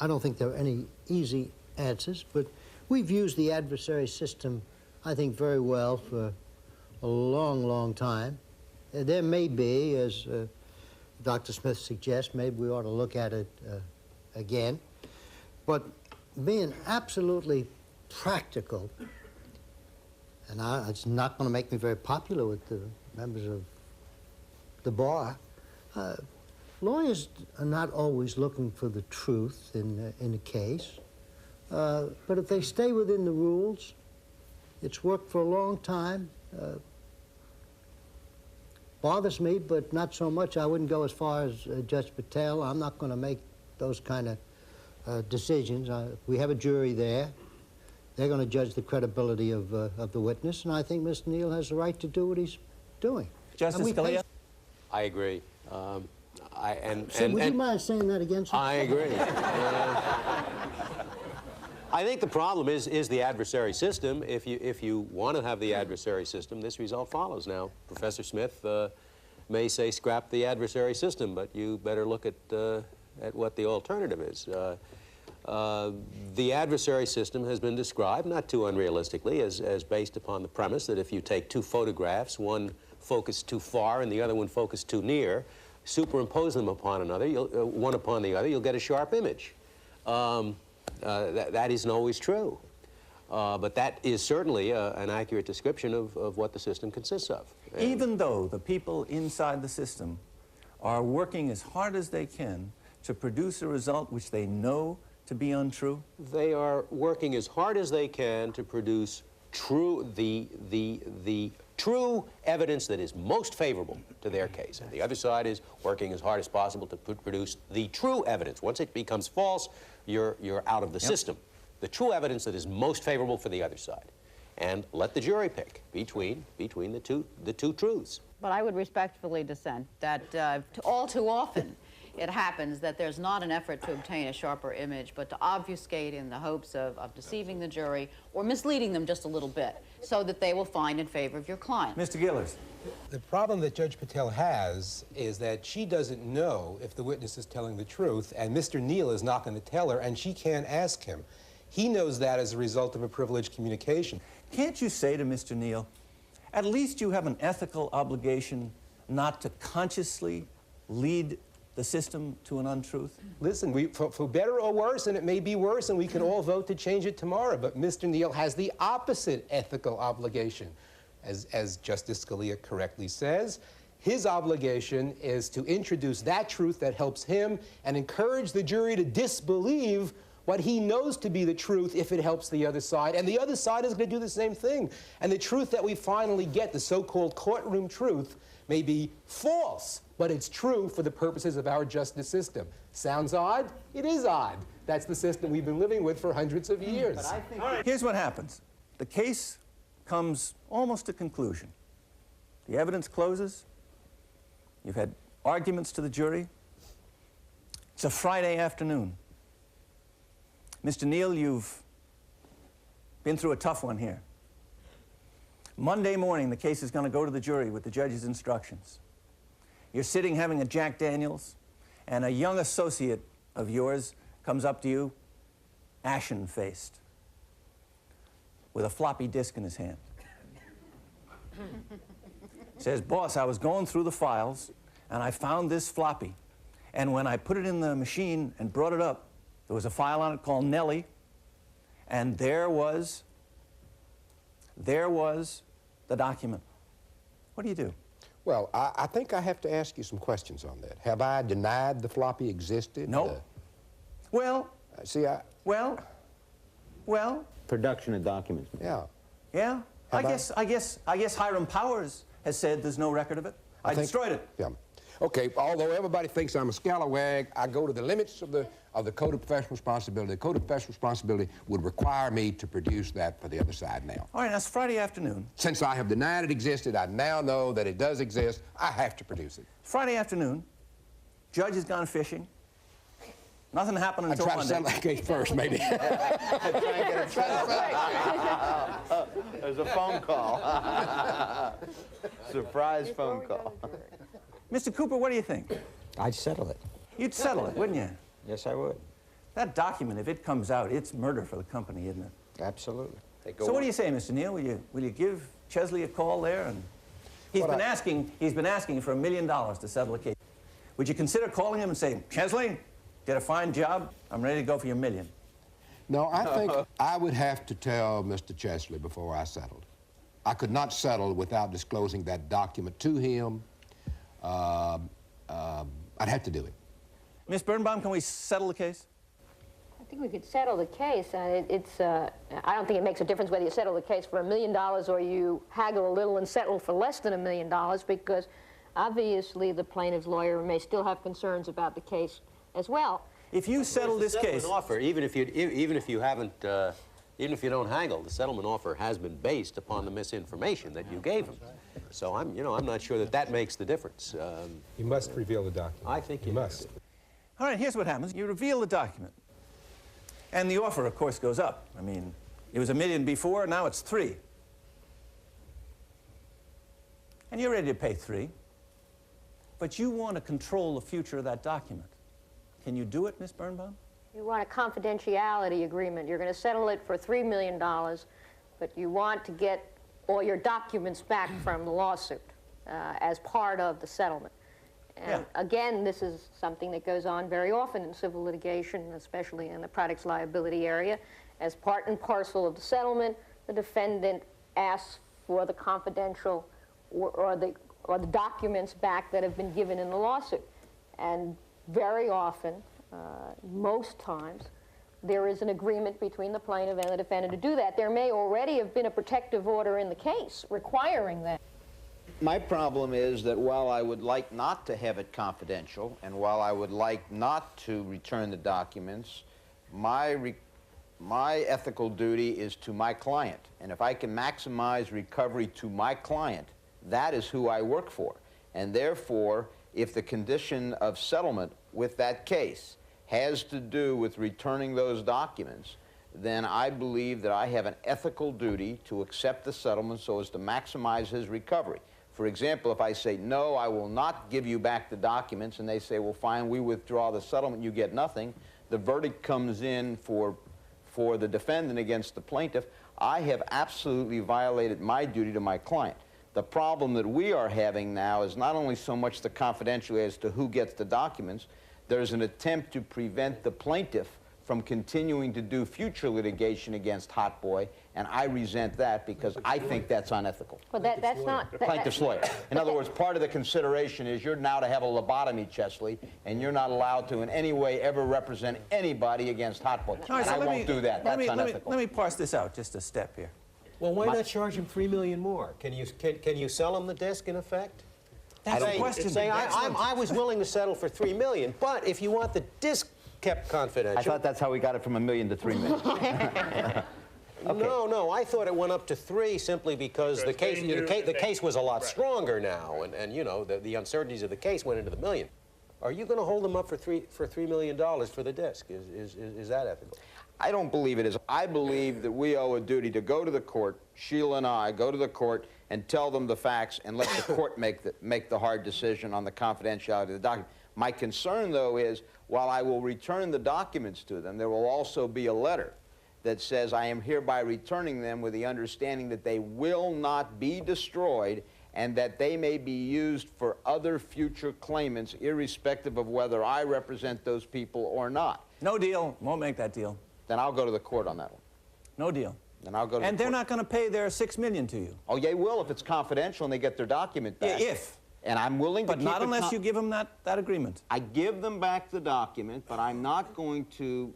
I don't think there are any easy answers, but we've used the adversary system, I think, very well for a long, long time. There may be, as Dr. Smith suggests, maybe we ought to look at it again. But being absolutely practical, and it's not going to make me very popular with the members of the bar, lawyers are not always looking for the truth in a case. But if they stay within the rules, it's worked for a long time. Bothers me, but not so much. I wouldn't go as far as Judge Patel. I'm not going to make those kind of decisions. We have a jury there. They're going to judge the credibility of the witness, and I think Mr. Neal has the right to do what he's doing. Justice Scalia? I agree. Would you mind saying that again, sir? I agree. I think the problem is the adversary system. If you want to have the adversary system, this result follows. Now, Professor Smith may say scrap the adversary system, but you better look at what the alternative is. The adversary system has been described, not too unrealistically, as based upon the premise that if you take two photographs, one focused too far and the other one focused too near, superimpose them upon another, one upon the other, you'll get a sharp image. That isn't always true. But that is certainly an accurate description of what the system consists of. Even though the people inside the system are working as hard as they can to produce a result which they know to be untrue? They are working as hard as they can to produce the true evidence that is most favorable to their case. And the other side is working as hard as possible to produce the true evidence. Once it becomes false, you're out of the system. The true evidence that is most favorable for the other side. And let the jury pick between the two truths. But I would respectfully dissent that all too often it happens that there's not an effort to obtain a sharper image, but to obfuscate in the hopes of deceiving the jury or misleading them just a little bit so that they will find in favor of your client. Mr. Gillers. The problem that Judge Patel has is that she doesn't know if the witness is telling the truth, and Mr. Neal is not going to tell her, and she can't ask him. He knows that as a result of a privileged communication. Can't you say to Mr. Neal, at least you have an ethical obligation not to consciously lead the system to an untruth? Listen, for better or worse, and it may be worse, and we can all vote to change it tomorrow, but Mr. Neal has the opposite ethical obligation. As Justice Scalia correctly says, his obligation is to introduce that truth that helps him and encourage the jury to disbelieve what he knows to be the truth if it helps the other side. And the other side is going to do the same thing. And the truth that we finally get, the so-called courtroom truth, may be false, but it's true for the purposes of our justice system. Sounds odd? It is odd. That's the system we've been living with for hundreds of years. But I think here's what happens. The case comes almost to conclusion. The evidence closes. You've had arguments to the jury. It's a Friday afternoon. Mr. Neal, you've been through a tough one here. Monday morning, the case is going to go to the jury with the judge's instructions. You're sitting having a Jack Daniels, and a young associate of yours comes up to you, ashen-faced, with a floppy disk in his hand. Says, boss, I was going through the files, and I found this floppy. And when I put it in the machine and brought it up, there was a file on it called Nellie, and there was the document. What do you do? Well, I think I have to ask you some questions on that. Have I denied the floppy existed? No. Well. See, Well. Production of documents. Yeah. Yeah. I guess Hiram Powers has said there's no record of it. I destroyed it. Yeah. Okay, although everybody thinks I'm a scalawag, I go to the limits of the Code of Professional Responsibility. The Code of Professional Responsibility would require me to produce that for the other side now. All right, that's Friday afternoon. Since I have denied it existed, I now know that it does exist. I have to produce it. Friday afternoon, judge has gone fishing. Nothing happened until Monday. I try to settle that case first, maybe. There's a phone call. Surprise phone call. Mr. Cooper, what do you think? I'd settle it. You'd settle it, wouldn't you? Yes, I would. That document, if it comes out, it's murder for the company, isn't it? Absolutely. So what do you say, Mr. Neal? Will you give Chesley a call there? And he's been asking for $1 million to settle the case. Would you consider calling him and saying, Chesley, did a fine job. I'm ready to go for your $1 million. No, I think I would have to tell Mr. Chesley before I settled. I could not settle without disclosing that document to him. I'd have to do it. Ms. Birnbaum, can we settle the case? I think we could settle the case. I don't think it makes a difference whether you settle the case for $1 million or you haggle a little and settle for less than $1 million, because obviously the plaintiff's lawyer may still have concerns about the case as well. If you settle this case, offer, even if you don't haggle, the settlement offer has been based upon the misinformation that you gave him. So I'm not sure that makes the difference. You must reveal the document. I think you must. All right, here's what happens. You reveal the document. And the offer, of course, goes up. I mean, it was $1 million before, now it's $3 million. And you're ready to pay $3 million. But you want to control the future of that document. Can you do it, Ms. Birnbaum? You want a confidentiality agreement. You're going to settle it for $3 million, but you want to get all your documents back from the lawsuit as part of the settlement. And again, this is something that goes on very often in civil litigation, especially in the products liability area. As part and parcel of the settlement, the defendant asks for the confidential or the documents back that have been given in the lawsuit. And very often, most times, there is an agreement between the plaintiff and the defendant to do that. There may already have been a protective order in the case requiring that. My problem is that while I would like not to have it confidential, and while I would like not to return the documents, my ethical duty is to my client. And if I can maximize recovery to my client, that is who I work for. And therefore, if the condition of settlement with that case has to do with returning those documents, then I believe that I have an ethical duty to accept the settlement so as to maximize his recovery. For example, if I say, no, I will not give you back the documents, and they say, well, fine, we withdraw the settlement, you get nothing, the verdict comes in for for the defendant against the plaintiff, I have absolutely violated my duty to my client. The problem that we are having now is not only so much the confidentiality as to who gets the documents, there's an attempt to prevent the plaintiff from continuing to do future litigation against Hot Boy, and I resent that because I think that's unethical. Well, that's not... Plaintiff's lawyer. In other words, part of the consideration is you're now to have a lobotomy, Chesley, and you're not allowed to in any way ever represent anybody against Hot Boy. All right, so I won't do that. That's unethical. Let me parse this out just a step here. Well, why not charge him $3 million more? Can you sell him the disc in effect? That's the question. Say, I was willing to settle for $3 million, but if you want the disc kept confidential. I thought that's how we got it from $1 million to $3 million. Okay. No, I thought it went up to 3 simply because the case was a lot stronger now, and you know, the uncertainties of the case went into the million. Are you going to hold them up for $3 million for the disc? Is that ethical? I don't believe it is. I believe that we owe a duty to go to the court, Sheila and I, go to the court and tell them the facts and let the court make the hard decision on the confidentiality of the document. My concern, though, is while I will return the documents to them, there will also be a letter that says I am hereby returning them with the understanding that they will not be destroyed and that they may be used for other future claimants, irrespective of whether I represent those people or not. No deal. Won't make that deal. Then I'll go to the court on that one. No deal. Then I'll go to and the they're court. not going to pay their $6 million to you. Oh, they will if it's confidential and they get their document back. Yeah, if. And I'm willing to But not unless you give them that agreement. I give them back the document, but I'm not going to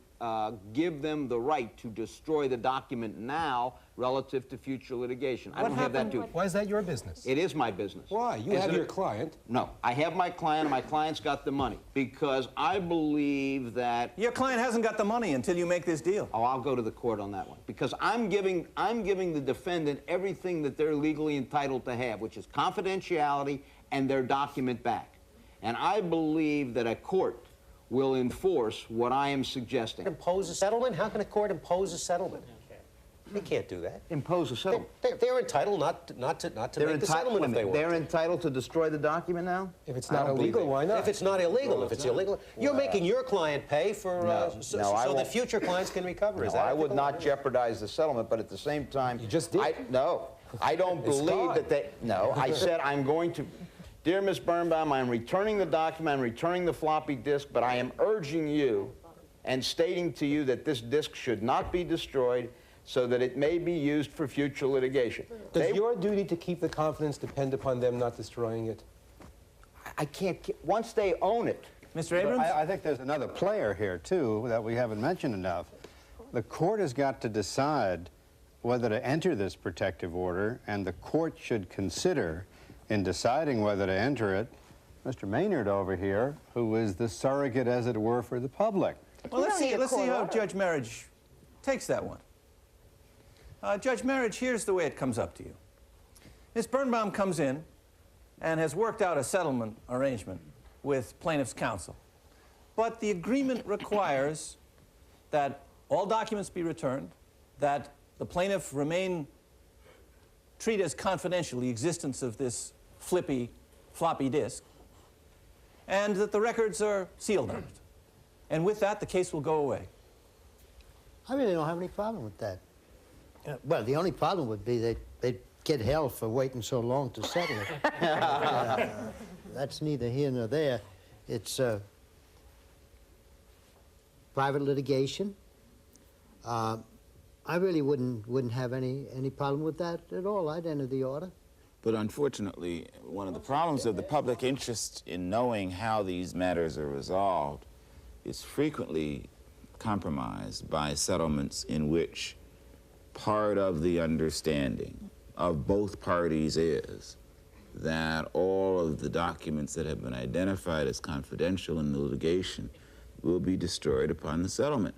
give them the right to destroy the document now relative to future litigation. I don't have that duty. Why is that your business? It is my business. Why? You have your client. No, I have my client, and my client's got the money because I believe that... Your client hasn't got the money until you make this deal. Oh, I'll go to the court on that one because I'm giving the defendant everything that they're legally entitled to have, which is confidentiality and their document back. And I believe that a court will enforce what I am suggesting. Impose a settlement? How can a court impose a settlement? They can't do that. Impose a settlement. They're entitled not to make the settlement if they want. They're entitled to destroy the document now? If it's not illegal, why not? If it's not illegal, Well, if it's illegal, you're making your client pay for so that future clients can recover. Is that I would not jeopardize the settlement, but at the same time, you just did. I don't believe that they. No, I said I'm going to. Dear Ms. Birnbaum, I'm returning the document, I'm returning the floppy disk, but I am urging you and stating to you that this disk should not be destroyed so that it may be used for future litigation. Does your duty to keep the confidence depend upon them not destroying it? I can't, once they own it. Mr. Abrams? I think there's another player here, too, that we haven't mentioned enough. The court has got to decide whether to enter this protective order, and the court should consider, in deciding whether to enter it, Mr. Maynard over here, who is the surrogate, as it were, for the public. Well, let's see how Judge Merhige takes that one. Judge Merhige, here's the way it comes up to you. Ms. Birnbaum comes in and has worked out a settlement arrangement with plaintiff's counsel. But the agreement requires that all documents be returned, that the plaintiff treat as confidential the existence of this floppy disk, and that the records are sealed on it. And with that, the case will go away. I really don't have any problem with that. Well, the only problem would be they'd get hell for waiting so long to settle it. That's neither here nor there. It's private litigation. I really wouldn't have any problem with that at all. I'd enter the order. But unfortunately, one of the problems of the public interest in knowing how these matters are resolved is frequently compromised by settlements in which part of the understanding of both parties is that all of the documents that have been identified as confidential in the litigation will be destroyed upon the settlement.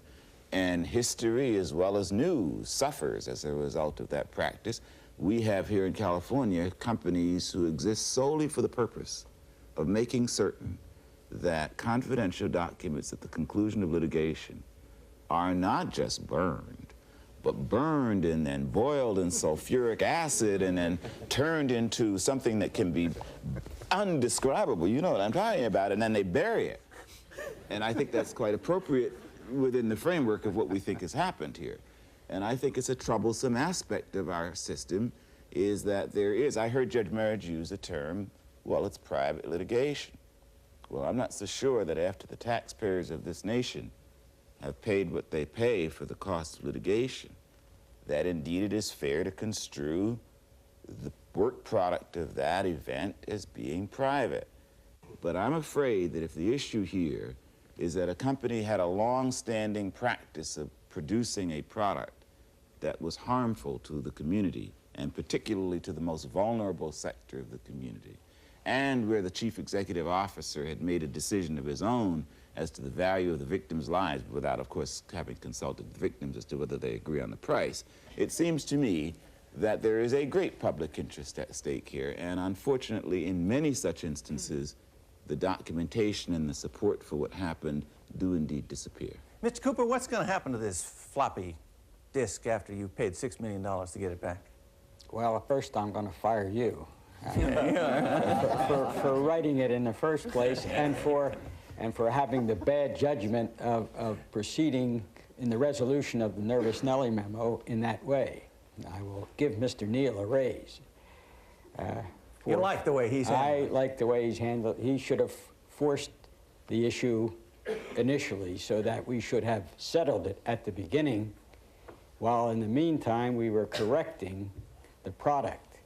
And history, as well as news, suffers as a result of that practice. We have here in California companies who exist solely for the purpose of making certain that confidential documents at the conclusion of litigation are not just burned, but burned and then boiled in sulfuric acid and then turned into something that can be undescribable. You know what I'm talking about. And then they bury it. And I think that's quite appropriate within the framework of what we think has happened here. And I think it's a troublesome aspect of our system is that there is, I heard Judge Merhige use the term, well, it's private litigation. Well, I'm not so sure that after the taxpayers of this nation have paid what they pay for the cost of litigation, that indeed it is fair to construe the work product of that event as being private. But I'm afraid that if the issue here is that a company had a long-standing practice of producing a product that was harmful to the community, and particularly to the most vulnerable sector of the community, and where the chief executive officer had made a decision of his own as to the value of the victims' lives without, of course, having consulted the victims as to whether they agree on the price, it seems to me that there is a great public interest at stake here, and unfortunately, in many such instances, the documentation and the support for what happened do indeed disappear. Mr. Cooper, what's going to happen to this floppy disk after you paid $6 million to get it back? Well, first I'm going to fire you for writing it in the first place and for having the bad judgment of proceeding in the resolution of the Nervous Nelly memo in that way. I will give Mr. Neal a raise. You like the way he's handled it? I like the way he's handled it. He should have forced the issue initially so that we should have settled it at the beginning, while in the meantime we were correcting the product.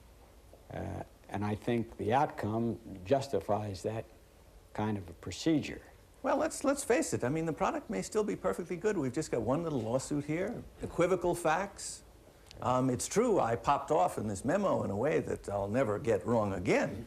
And I think the outcome justifies that kind of a procedure. Well, let's face it. I mean, the product may still be perfectly good. We've just got one little lawsuit here, equivocal facts. It's true, I popped off in this memo in a way that I'll never get wrong again.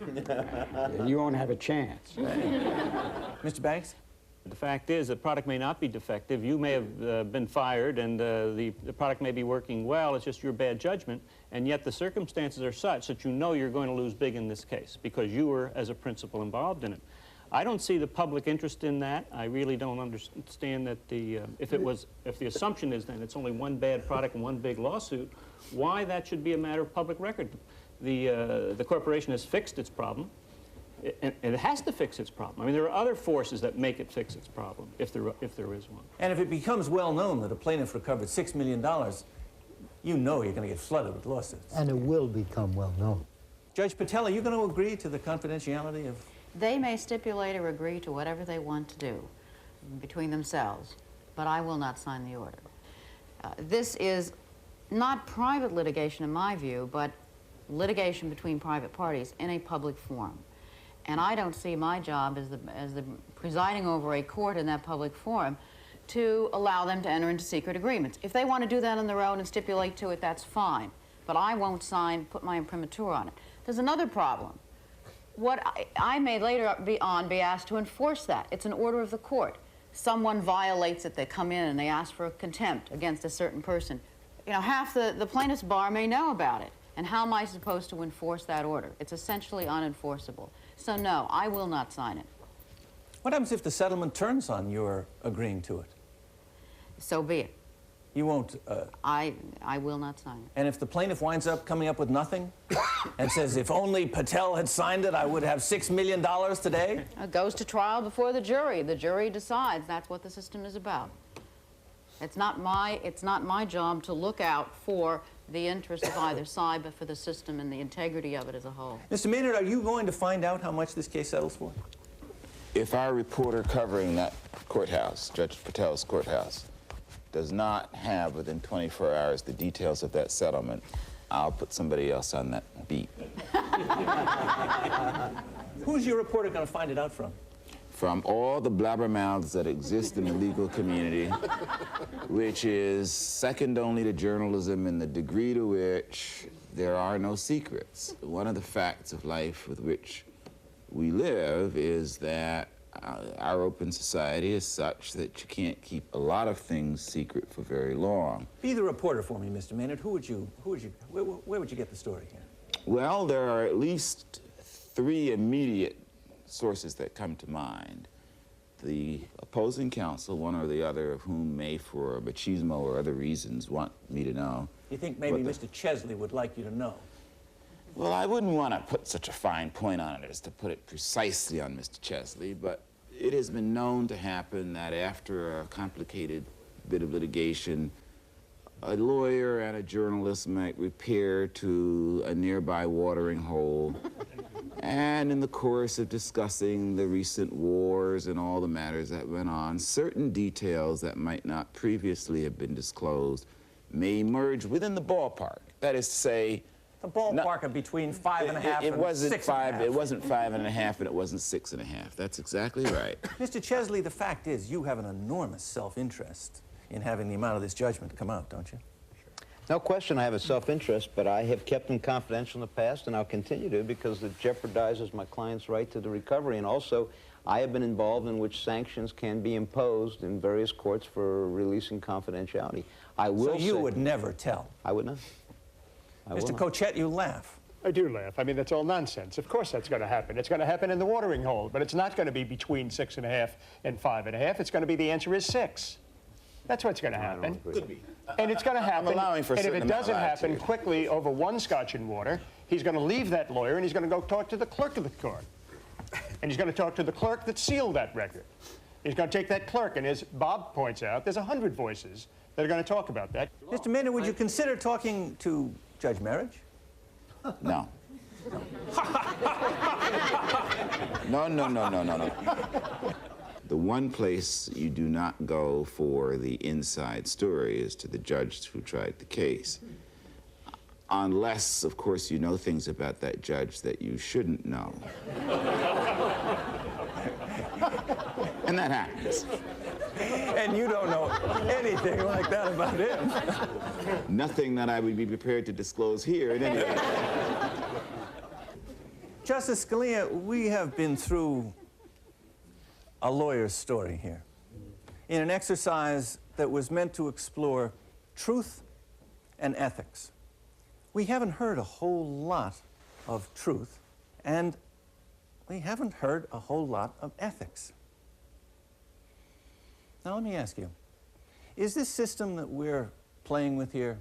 You won't have a chance. Mr. Banks? The fact is, the product may not be defective. You may have been fired, and the product may be working well. It's just your bad judgment, and yet the circumstances are such that you know you're going to lose big in this case because you were, as a principal, involved in it. I don't see the public interest in that. I really don't understand that if the assumption is that it's only one bad product and one big lawsuit, why that should be a matter of public record. The corporation has fixed its problem, and it has to fix its problem. I mean, there are other forces that make it fix its problem, if there is one. And if it becomes well known that a plaintiff recovered $6 million, you know you're going to get flooded with lawsuits. And it will become well known. Judge Patel, are you going to agree to the confidentiality of... They may stipulate or agree to whatever they want to do between themselves, but I will not sign the order. This is not private litigation in my view, but litigation between private parties in a public forum. And I don't see my job as the presiding over a court in that public forum to allow them to enter into secret agreements. If they want to do that on their own and stipulate to it, that's fine. But I won't sign, put my imprimatur on it. There's another problem. What I may later be asked to enforce that. It's an order of the court. Someone violates it, they come in and they ask for contempt against a certain person. You know, half the plaintiff's bar may know about it. And how am I supposed to enforce that order? It's essentially unenforceable. So no, I will not sign it. What happens if the settlement turns on your agreeing to it? So be it. You won't... I will not sign it. And if the plaintiff winds up coming up with nothing and says, if only Patel had signed it, I would have $6 million today? It goes to trial before the jury. The jury decides. That's what the system is about. It's not my job to look out for the interest of either side, but for the system and the integrity of it as a whole. Mr. Maynard, are you going to find out how much this case settles for? If our reporter covering that courthouse, Judge Patel's courthouse, does not have within 24 hours the details of that settlement, I'll put somebody else on that beat. Who's your reporter going to find it out from? From all the blabbermouths that exist in the legal community, which is second only to journalism in the degree to which there are no secrets. One of the facts of life with which we live is that our open society is such that you can't keep a lot of things secret for very long. Be the reporter for me, Mr. Maynard. Where would you get the story here? Well, there are at least 3 immediate sources that come to mind. The opposing counsel, one or the other of whom may, for machismo or other reasons, want me to know. You think maybe Mr. Chesley would like you to know? Well, I wouldn't want to put such a fine point on it as to put it precisely on Mr. Chesley, but it has been known to happen that after a complicated bit of litigation, a lawyer and a journalist might repair to a nearby watering hole, and in the course of discussing the recent wars and all the matters that went on, certain details that might not previously have been disclosed may emerge within the ballpark. That is to say, the ballpark of between 5.5 and 6.5. It wasn't 5.5 and it wasn't 6.5. That's exactly right. Mr. Chesley, the fact is you have an enormous self-interest in having the amount of this judgment come out, don't you? No question I have a self-interest, but I have kept them confidential in the past, and I'll continue to, because it jeopardizes my client's right to the recovery. And also, I have been involved in which sanctions can be imposed in various courts for releasing confidentiality. I will So you would never tell? I would not. Mr. Cochette, you laugh. I do laugh. I mean, that's all nonsense. Of course that's going to happen. It's going to happen in the watering hole, but it's not going to be between 6.5 and 5.5. It's going to be the answer is 6. That's what's going to happen. Could be. And it's going to happen. I'm allowing for a and if certain it amount of doesn't happen latitude. quickly over one scotch and water, he's going to leave that lawyer and he's going to go talk to the clerk of the court. And he's going to talk to the clerk that sealed that record. He's going to take that clerk, and as Bob points out, there's 100 voices that are going to talk about that. Mr. Minter, would you consider talking to Judge Merhige? No. No. The one place you do not go for the inside story is to the judge who tried the case. Unless, of course, you know things about that judge that you shouldn't know. And that happens. And you don't know anything like that about him. Nothing that I would be prepared to disclose here at any rate. Justice Scalia, we have been through a lawyer's story here in an exercise that was meant to explore truth and ethics. We haven't heard a whole lot of truth, and we haven't heard a whole lot of ethics. Now, let me ask you, is this system that we're playing with here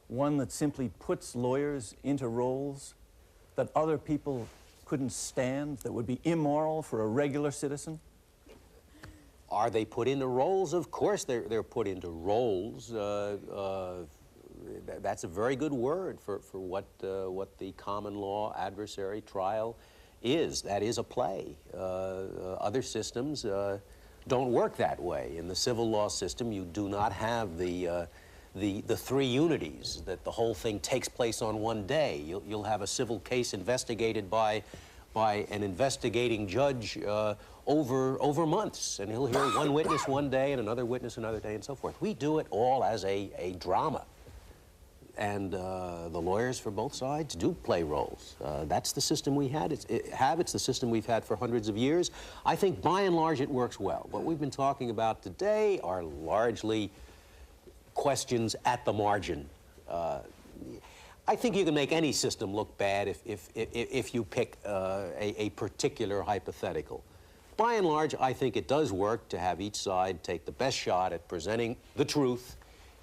one that simply puts lawyers into roles that other people couldn't stand, that would be immoral for a regular citizen? Are they put into roles? Of course they're put into roles. That's a very good word for what the common law adversary trial is. That is a play. Other systems don't work that way. In the civil law system, you do not have the three unities, that the whole thing takes place on one day. You'll have a civil case investigated by an investigating judge over months, and he'll hear one witness one day and another witness another day and so forth. We do it all as a drama. And the lawyers for both sides do play roles. That's the system we had. It's the system we've had for hundreds of years. I think by and large it works well. What we've been talking about today are largely questions at the margin. I think you can make any system look bad if you pick a particular hypothetical. By and large, I think it does work to have each side take the best shot at presenting the truth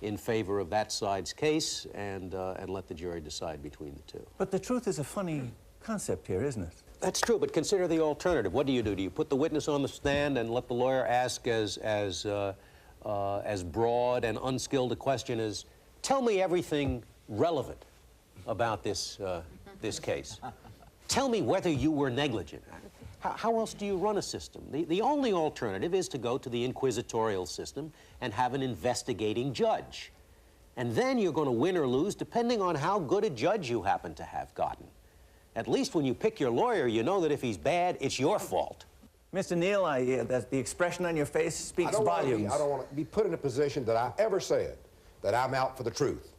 in favor of that side's case, and let the jury decide between the two. But the truth is a funny concept here, isn't it? That's true, but consider the alternative. What do? Do you put the witness on the stand and let the lawyer ask as broad and unskilled a question as, tell me everything relevant about this case. Tell me whether you were negligent. How else do you run a system? The only alternative is to go to the inquisitorial system and have an investigating judge. And then you're going to win or lose depending on how good a judge you happen to have gotten. At least when you pick your lawyer, you know that if he's bad, it's your fault. Mr. Neal, the expression on your face speaks volumes. I don't want to be put in a position that I ever said that I'm out for the truth.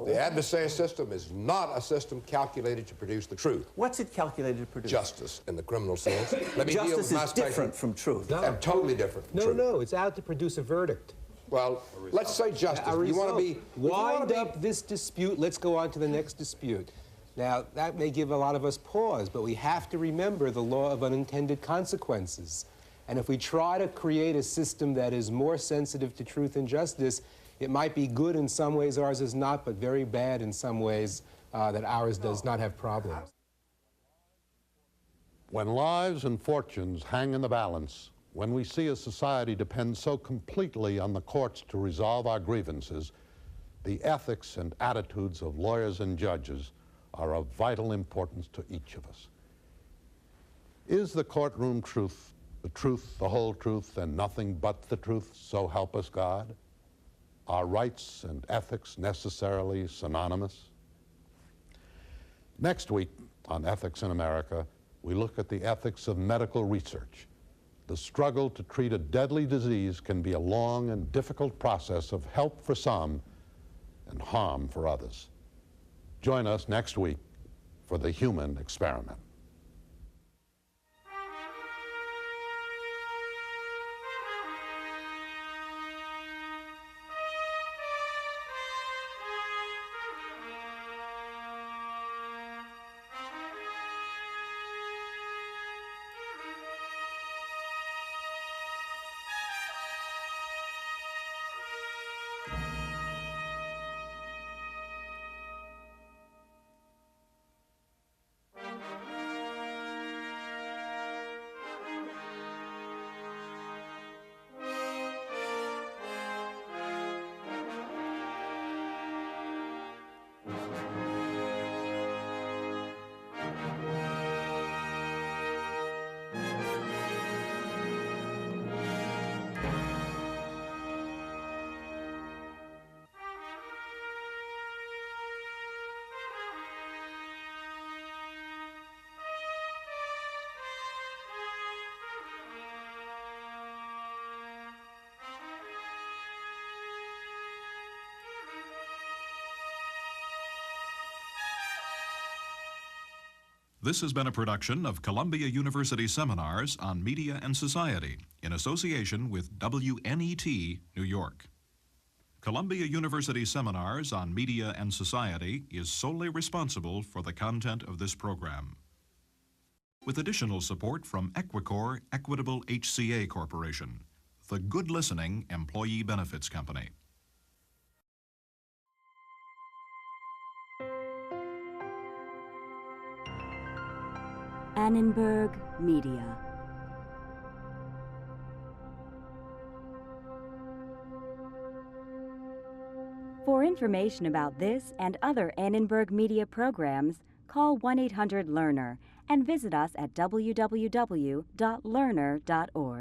The adversary system is not a system calculated to produce the truth. What's it calculated to produce? Justice, in the criminal sense. Let me Justice deal with is different from truth. No. Totally different from truth. No, it's out to produce a verdict. Well, let's say justice. You want to be... Wind up this dispute, let's go on to the next dispute. Now, that may give a lot of us pause, but we have to remember the law of unintended consequences. And if we try to create a system that is more sensitive to truth and justice, it might be good in some ways, ours is not, but very bad in some ways, that ours does not have problems. When lives and fortunes hang in the balance, when we see a society depend so completely on the courts to resolve our grievances, the ethics and attitudes of lawyers and judges are of vital importance to each of us. Is the courtroom truth, the whole truth, and nothing but the truth, so help us God? Are rights and ethics necessarily synonymous? Next week on Ethics in America, we look at the ethics of medical research. The struggle to treat a deadly disease can be a long and difficult process of help for some and harm for others. Join us next week for the human experiment. This has been a production of Columbia University Seminars on Media and Society in association with WNET, New York. Columbia University Seminars on Media and Society is solely responsible for the content of this program. With additional support from Equicor Equitable HCA Corporation, the Good Listening Employee Benefits Company. Annenberg Media. For information about this and other Annenberg Media programs, call 1-800-LEARNER and visit us at www.learner.org.